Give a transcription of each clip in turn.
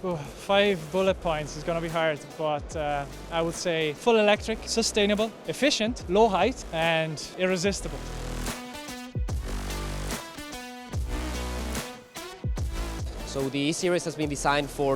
Oh, 5 bullet points is going to be hard, but I would say full electric, sustainable, efficient, low height, and irresistible. So the E-Series has been designed for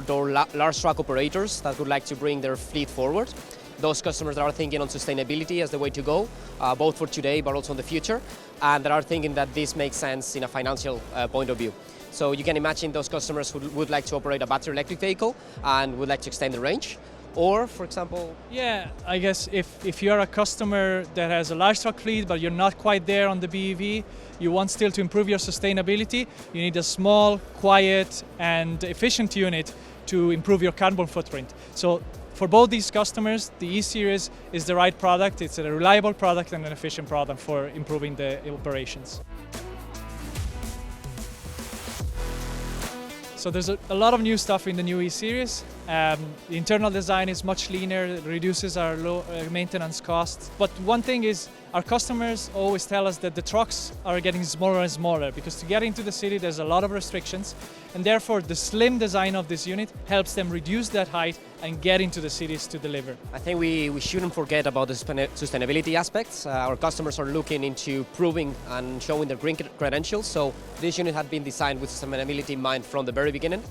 large truck operators that would like to bring their fleet forward. Those customers that are thinking on sustainability as the way to go, both for today but also in the future, and that are thinking that this makes sense in a financial point of view. So you can imagine those customers who would like to operate a battery electric vehicle and would like to extend the range. Or, for example... Yeah, I guess if you're a customer that has a large truck fleet but you're not quite there on the BEV, you want still to improve your sustainability, you need a small, quiet and efficient unit to improve your carbon footprint. So for both these customers, the E-Series is the right product. It's a reliable product and an efficient product for improving the operations. So there's a lot of new stuff in the new E-Series. The internal design is much leaner, it reduces our low maintenance costs. But one thing is, our customers always tell us that the trucks are getting smaller and smaller because to get into the city there's a lot of restrictions, and therefore the slim design of this unit helps them reduce that height and get into the cities to deliver. I think we shouldn't forget about the sustainability aspects. Our customers are looking into proving and showing their green credentials, so this unit had been designed with sustainability in mind from the very beginning.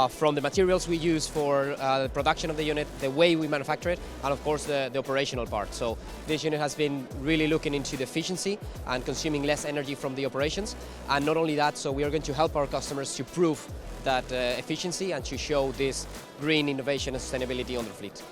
From the materials we use for the production of the unit, the way we manufacture it, and of course the operational part. So this unit has been really looking into the efficiency and consuming less energy from the operations. And not only that, so we are going to help our customers to prove that efficiency and to show this green innovation and sustainability on their fleet.